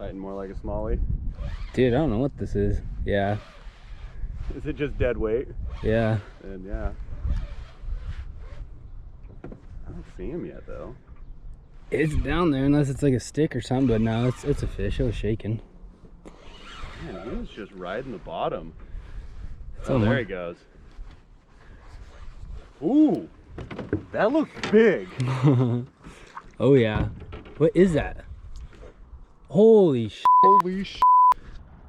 Fighting more like a smallie. Dude, I don't know what this is. Yeah. Is it just dead weight? Yeah. And yeah. I don't see him yet though. It's down there unless it's like a stick or something, but no, it's a fish. It was shaking. Man, he was just riding the bottom. It's Oh, there he goes. Ooh, that looks big. Oh yeah. What is that? Holy shit. Holy shit.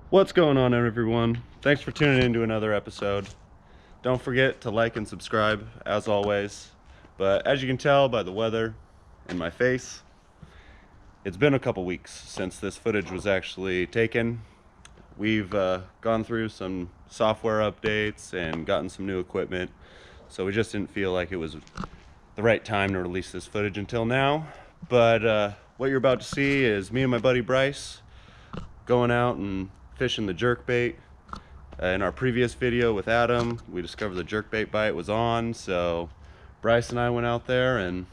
What's going on, everyone? Thanks for tuning in to another episode. Don't forget to like and subscribe, as always. But as you can tell by the weather and my face, it's been a couple weeks since this footage was actually taken. We've gone through some software updates and gotten some new equipment, so we just didn't feel like it was the right time to release this footage until now. But what you're about to see is me and my buddy Bryce going out and fishing the jerkbait. In our previous video with Adam, we discovered the jerkbait bite was on, so Bryce and I went out there and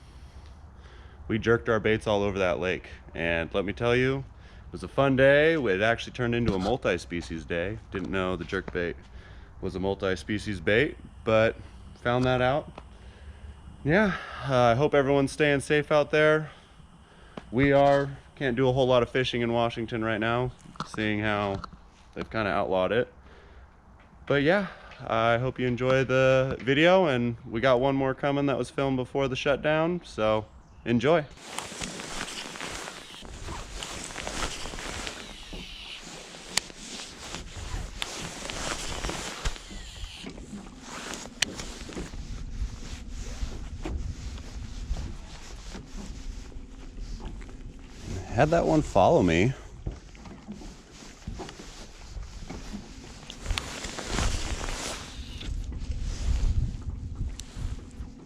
we jerked our baits all over that lake. And let me tell you, it was a fun day. It actually turned into a multi-species day. Didn't know the jerkbait was a multi-species bait, but found that out. Yeah, I hope everyone's staying safe out there. We are. Can't do a whole lot of fishing in Washington right now, seeing how they've kind of outlawed it. But yeah, I hope you enjoy the video, and we got one more coming that was filmed before the shutdown, so enjoy. Had that one follow me.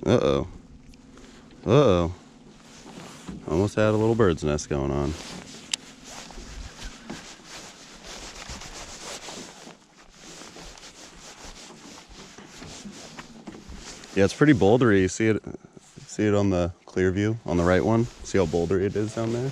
Uh-oh. Uh-oh. Almost had a little bird's nest going on. Yeah, it's pretty bouldery. See it on the clear view on the right one? See how bouldery it is down there?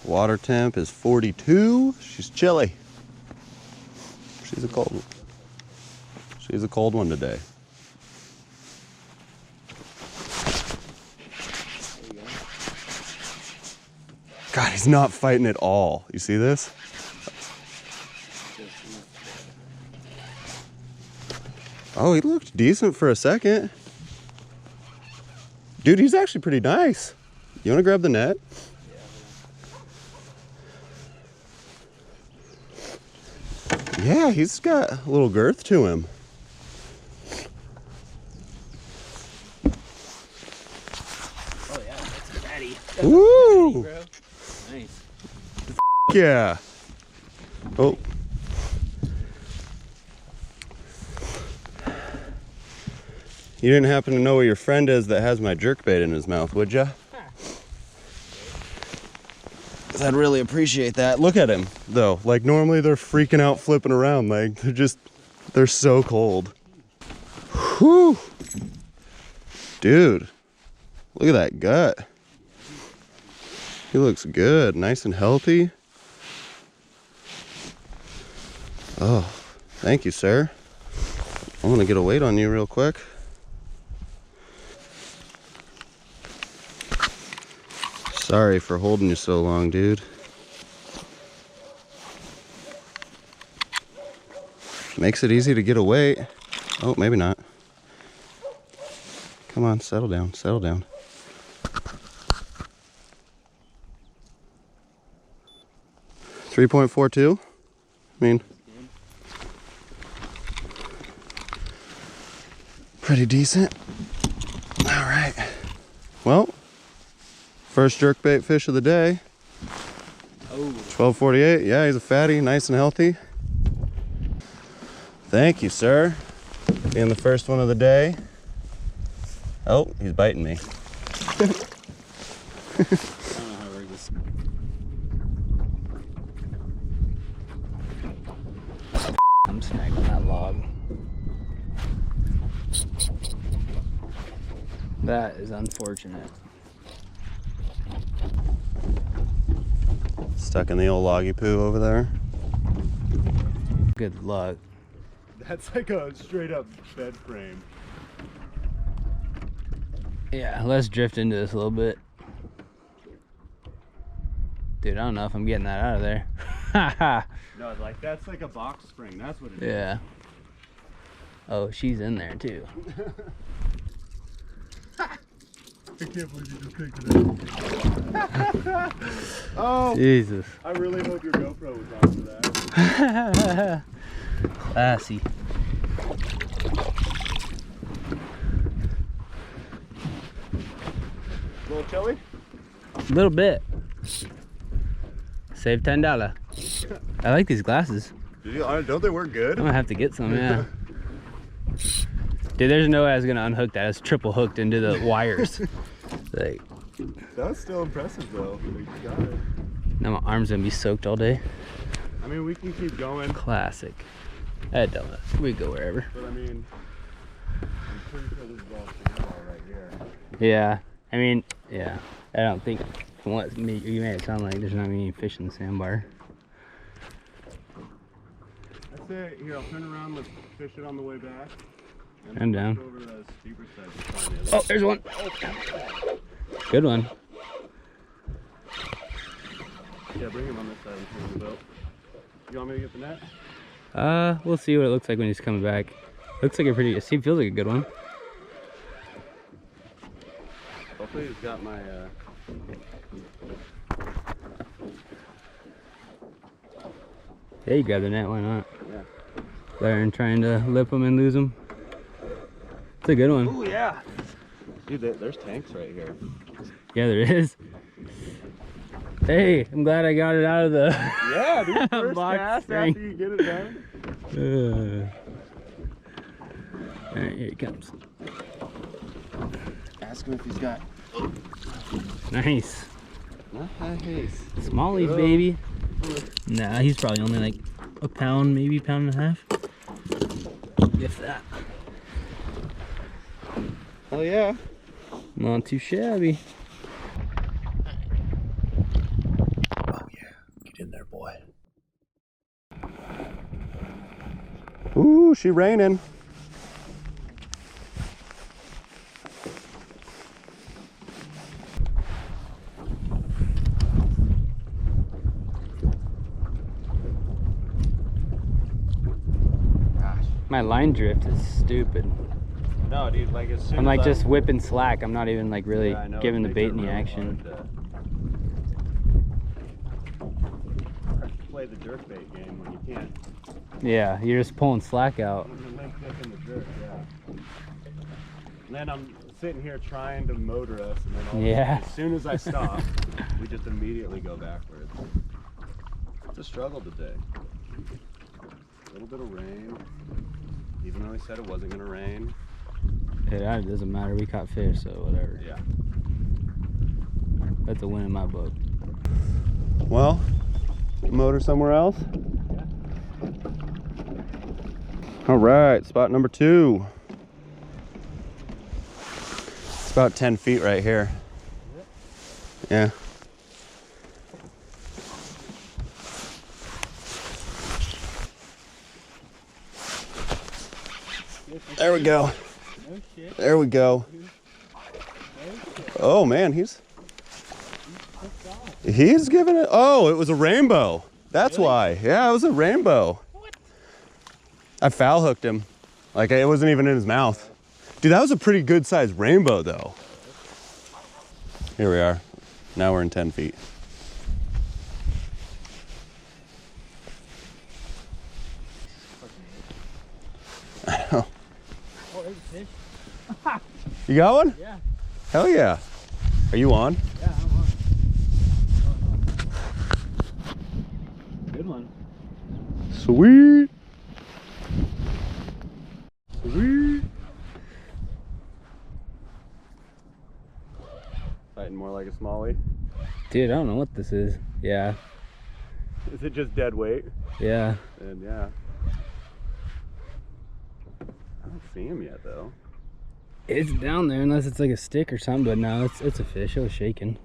Water temp is 42. She's chilly. She's a cold one today. God, he's not fighting at all. You see this? Oh, he looked decent for a second. Dude, he's actually pretty nice. You want to grab the net? Yeah, he's got a little girth to him. Oh yeah, that's a fatty. Woo! Bro. Nice. Yeah. Oh. You didn't happen to know where your friend is that has my jerkbait in his mouth, would ya? I'd really appreciate that. Look at him though. Like normally they're freaking out, flipping around. Like they're so cold. Whew. Dude, look at that gut. He looks good, nice and healthy. Oh, thank you, sir. I'm gonna get a weight on you real quick. Sorry for holding you so long, dude. Makes it easy to get a weight. Oh, maybe not. Come on, settle down, settle down. .42. I mean, pretty decent. All right. Well, first jerkbait fish of the day. Oh. 12.48. Yeah, he's a fatty, nice and healthy. Thank you, sir. Being the first one of the day. Oh, he's biting me. I don't know how to work this. I'm snagging that log. That is unfortunate. Stuck in the old loggy poo over there. Good luck. That's like a straight up bed frame. Yeah, let's drift into this a little bit. Dude, I don't know if I'm getting that out of there. No, like that's like a box spring. That's what it is. Yeah. Oh, she's in there too. I can't believe you just picked it up. Oh, Jesus. I really hope your GoPro was on for that. Classy. A little chilly? A little bit. Save $10. I like these glasses. Don't they work good? I'm gonna have to get some, yeah. Dude, there's no way I was gonna unhook that. It's triple hooked into the wires. Like, That's still impressive though. You got it. now my arm's gonna be soaked all day. I mean, we can keep going, Classic. It don't matter. We go wherever. but I mean, I'm pretty sure this is all sandbar right here. Yeah. I mean, yeah. I don't think from what you made it sound like there's not any fish in the sandbar. That's it. Here, I'll turn around. Let's fish it on the way back. And I'm then down. go over to the steeper side to find the other. Oh, there's one. Good one. Yeah, bring him on this side and turn the boat. You want me to get the net? We'll see what it looks like when he's coming back. Looks like a pretty, feels like a good one. Hopefully he's got my, Yeah, you grab the net, why not? yeah. There and trying to lip them and lose them. It's a good one. Oh yeah. Dude, there's tanks right here. Yeah, there is. Hey, I'm glad I got it out of the Yeah, dude. First box cast spring. after you get it done. Alright, here he comes. Ask him if he's got. Nice. Nice. Smallies, Good. baby. Nah, he's probably only like a pound, maybe pound and a half. If that. Oh yeah. Not too shabby. Oh yeah. Get in there, boy. Ooh, she raining. My line drift is stupid. No, dude, like as soon I'm like as just whipping slack. I'm not even like really Yeah, I know, giving it the makes bait it any really action. hard to play the jerkbait game when you can't. Yeah, you're just pulling slack out. When the link dip in the jerk, yeah. And then I'm sitting here trying to motor us, and then all of a Yeah. sudden, as soon as I stop, we just immediately go backwards. It's a struggle today. A little bit of rain, even though he said it wasn't gonna rain. It doesn't matter. We caught fish, so whatever. Yeah. That's a win in my book. Well, motor somewhere else. All right, spot number 2. It's about 10 feet right here. Yeah. There we go. There we go. Oh man, he's giving it. Oh, it was a rainbow. That's why. Yeah, it was a rainbow. I foul hooked him. Like it wasn't even in his mouth. Dude, that was a pretty good sized rainbow though. Here we are. Now we're in 10 feet. I know. Oh, there's a fish. You got one? Yeah. Hell yeah. Are you on? Yeah, I'm on. Good one. Sweet. like a smallie? Dude, I don't know what this is. Yeah. Is it just dead weight? Yeah. And yeah. I don't see him yet though. It's down there unless it's like a stick or something, but no, it's a fish. It was shaking.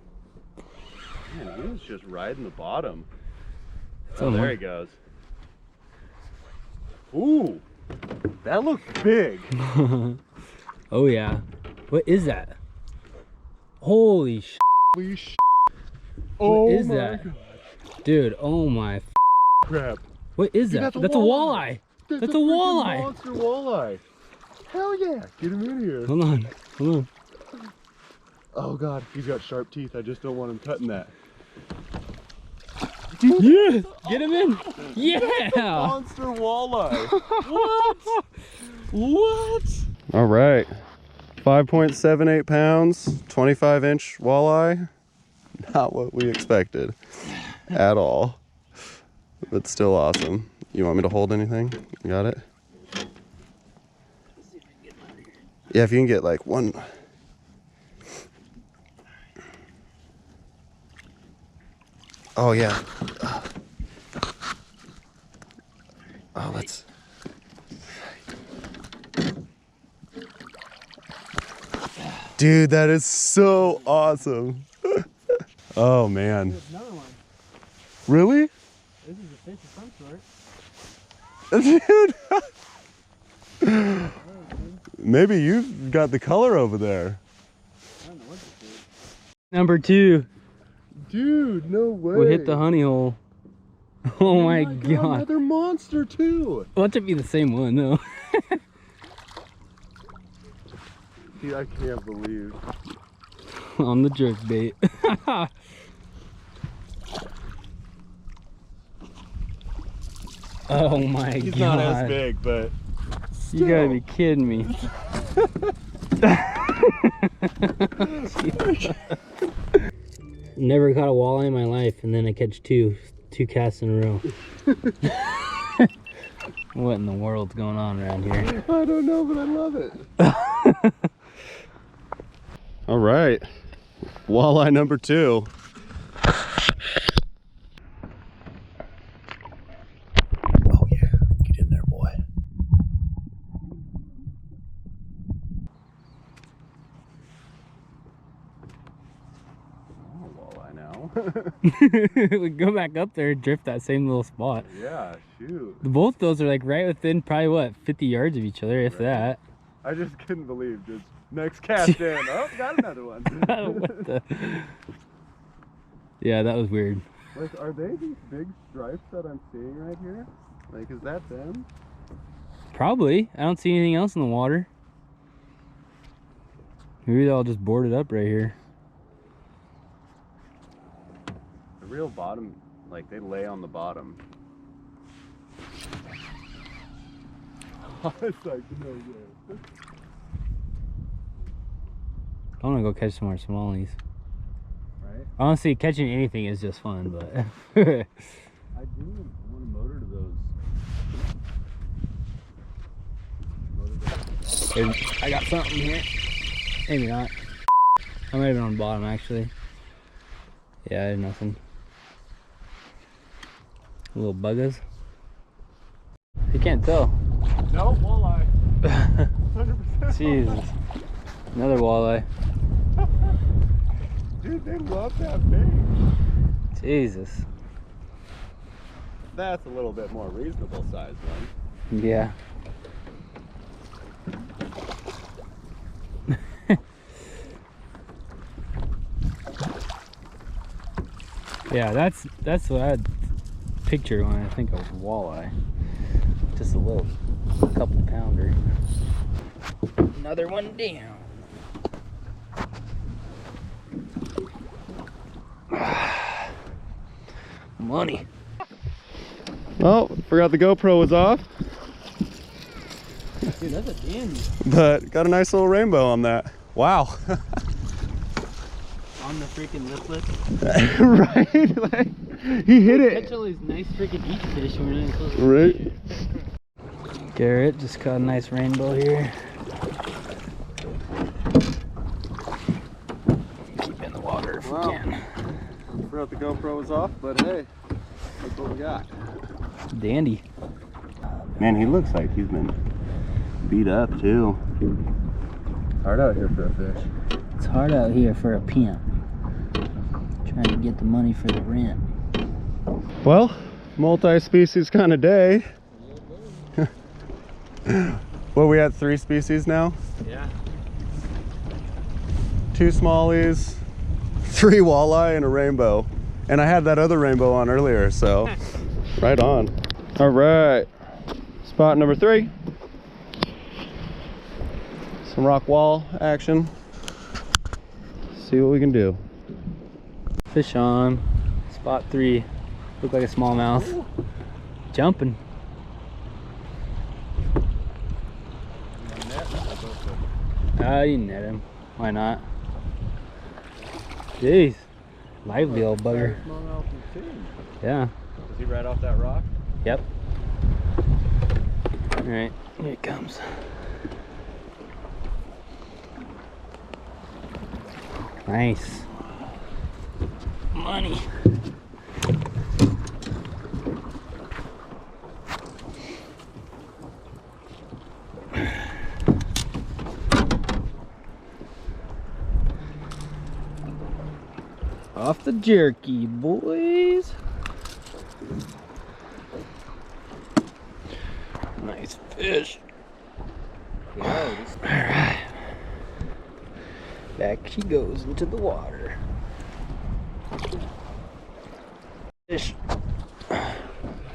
Man, he was just riding the bottom. Oh, there he goes. Ooh, that looks big. Oh yeah. What is that? Holy sh! Holy sh! What is my that? God. Dude, oh my Crap. What is Dude, that? That's a walleye. That's a walleye. Monster walleye. Hell yeah. Get him in here. Hold on. Hold on. Oh God, he's got sharp teeth. I just don't want him cutting that. Yes! Get him in! Yeah! Monster walleye. What? What? All right. 5.78 pounds, 25-inch walleye. Not what we expected at all, but still awesome. You want me to hold anything? You got it? Yeah, if you can get like one. Oh yeah. Oh, that's. Dude, that is so awesome. Oh man. There's another one. Really? This is a fish of some sort. Dude. Maybe you've got the color over there. I don't know what this is. Number 2. Dude, no way. We hit the honey hole. Oh my God. Another monster too. Watch it be the same one, though. Dude, I can't believe. On the jerkbait. Oh my God. He's not as big, but still. You gotta be kidding me. Never caught a walleye in my life, and then I catch two casts in a row. What in the world's going on around here? I don't know, but I love it. All right, walleye number 2. Oh yeah, get in there, boy. Walleye now. We go back up there and drift that same little spot. Yeah, shoot. Both those are like right within probably what, 50 yards of each other, if that. I just couldn't believe just next cast in. Oh, got another one. What the? Yeah, that was weird. Like, are they these big stripes that I'm seeing right here? Like, is that them? Probably. I don't see anything else in the water. Maybe they'll just board it up right here. The real bottom, like they lay on the bottom. It's like, no way. I want to go catch some more smallies. Right? Honestly, catching anything is just fun, but... I do want to motor to those. I got something here. Maybe not. I might have been on the bottom, actually. Yeah, I had nothing. Little buggers. You can't tell. No, walleye. 100%. Jesus. Another walleye. Dude, they love that bait. Jesus. That's a little bit more reasonable size one. Yeah. Yeah, that's what I picture when I think of walleye. Just a couple pounder. Another one down. Money. Oh, forgot the GoPro was off. Dude, that's a dandy. But got a nice little rainbow on that. Wow. On the freaking lipless. Right? Like, he hit it. Catch all these nice freaking eat fish when we're not close. Right? Garrett just caught a nice rainbow here. Keep in the water for thought the GoPro was off, but hey, look what we got. Dandy. Man, he looks like he's been beat up too. Hard out here for a fish. It's hard out here for a pimp. Trying to get the money for the rent. Well, multi-species kind of day. Well, we had 3 species now? Yeah. 2 smallies, 3 walleye, and a rainbow. And I had that other rainbow on earlier, so right on. All right, spot number 3. Some rock wall action. See what we can do. Fish on. Spot 3. Look like a smallmouth. Jumping. You net him. Why not? Jeez. Lively old bugger. Yeah. Is he right off that rock? Yep. Alright, here it comes. Nice. Money. Off the jerky, boys. Nice fish. Alright. Back she goes into the water. Fish.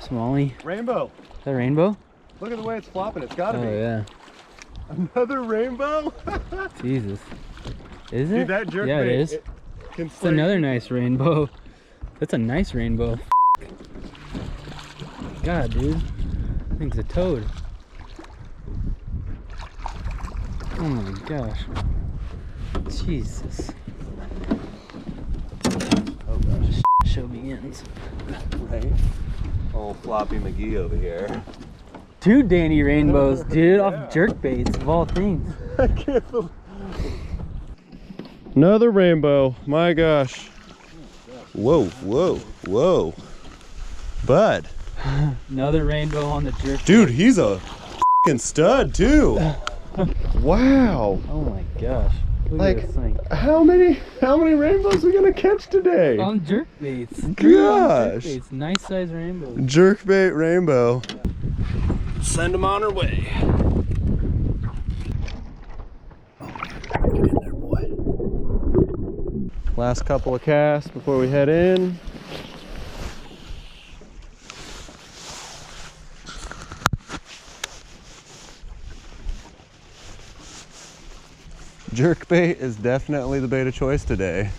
Smallie. Rainbow. Is that a rainbow? Look at the way it's flopping. It's gotta Oh, be. yeah. Another rainbow? Jesus. Is it? Dude, that jerkbait. Yeah, it is. It's another nice rainbow. That's a nice rainbow. God, dude. I think it's a toad. Oh my gosh. Jesus. Oh gosh. Show begins. Right? Old Floppy McGee over here. 2 Danny rainbows, dude, off jerkbaits of all things. I can't believe. Another rainbow. My gosh. Whoa, whoa, whoa. Bud. Another rainbow on the jerk. Dude, he's a f***ing stud too. Wow. Oh my gosh. Look Like, at this thing. how many rainbows are we gonna catch today? On jerkbaits. Gosh. Jerkbaits. Nice size rainbows. Jerkbait rainbow. Send them on our way. Get in there, boy. Last couple of casts before we head in. Jerkbait is definitely the bait of choice today.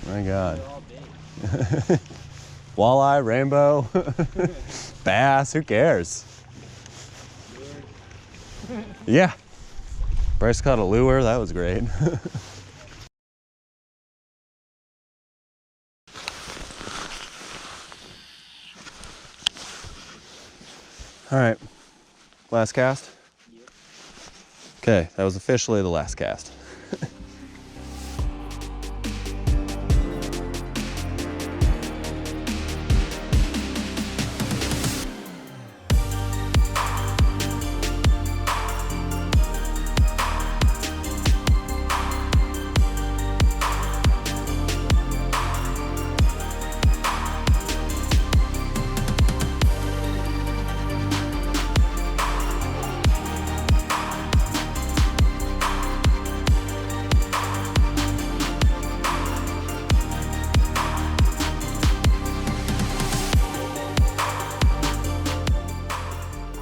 My God. Walleye, rainbow, bass, who cares? Yeah. Bryce caught a lure, that was great. All right, last cast? Okay, that was officially the last cast.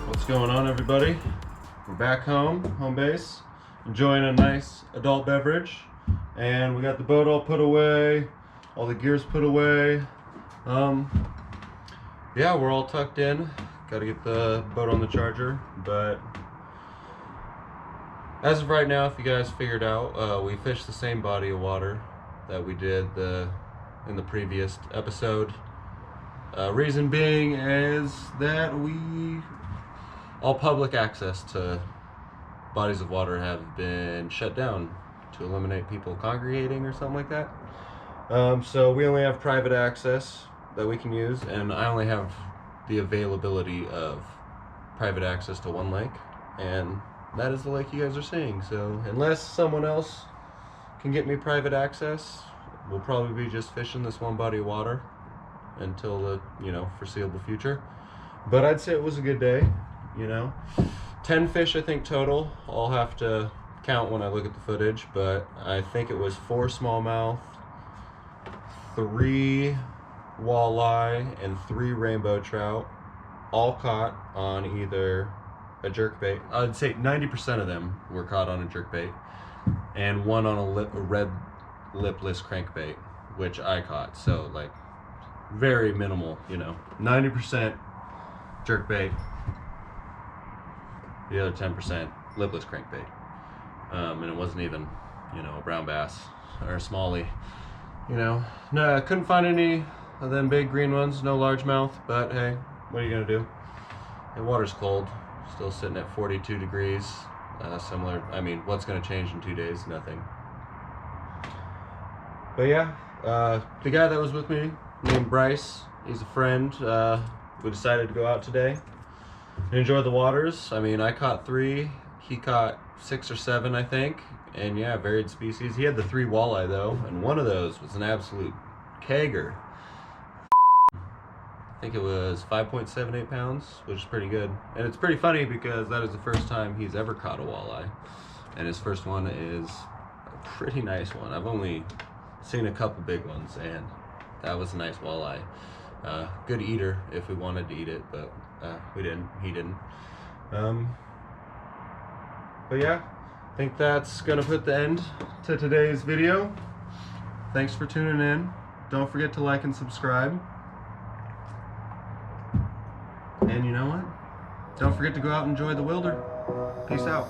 What's going on, everybody? We're back home base, enjoying a nice adult beverage, and we got the boat all put away, all the gear's put away. Yeah, we're all tucked in. Got to get the boat on the charger, but as of right now, if you guys figured out, we fished the same body of water that we did in the previous episode. Reason being is that all public access to bodies of water have been shut down to eliminate people congregating or something like that. So we only have private access that we can use, and I only have the availability of private access to one lake, and that is the lake you guys are seeing. So unless someone else can get me private access, we'll probably be just fishing this one body of water until the foreseeable future. But I'd say it was a good day. 10 fish I think total. I'll have to count when I look at the footage, but I think it was 4 smallmouth, 3 walleye, and 3 rainbow trout, all caught on either a jerkbait. I'd say 90% of them were caught on a jerkbait, and 1 on a red lipless crankbait, which I caught. So like very minimal, 90% jerkbait, the other 10% lipless crankbait. And it wasn't even, a brown bass or a smallie. No, I couldn't find any of them big green ones, no largemouth, but hey, what are you gonna do? The water's cold, still sitting at 42 degrees. Similar, what's gonna change in 2 days? Nothing. But yeah, the guy that was with me, named Bryce, he's a friend. We decided to go out today and enjoy the waters. I caught 3, he caught 6 or 7, I think. And yeah, varied species. He had the 3 walleye though, and one of those was an absolute kegger. I think it was 5.78 pounds, which is pretty good. And it's pretty funny because that is the first time he's ever caught a walleye. And his first one is a pretty nice one. I've only seen a couple big ones, and that was a nice walleye. Good eater if we wanted to eat it, but we didn't. He didn't. But yeah, I think that's gonna put the end to today's video. Thanks for tuning in. Don't forget to like and subscribe. And you know what? Don't forget to go out and enjoy the Willder. Peace out.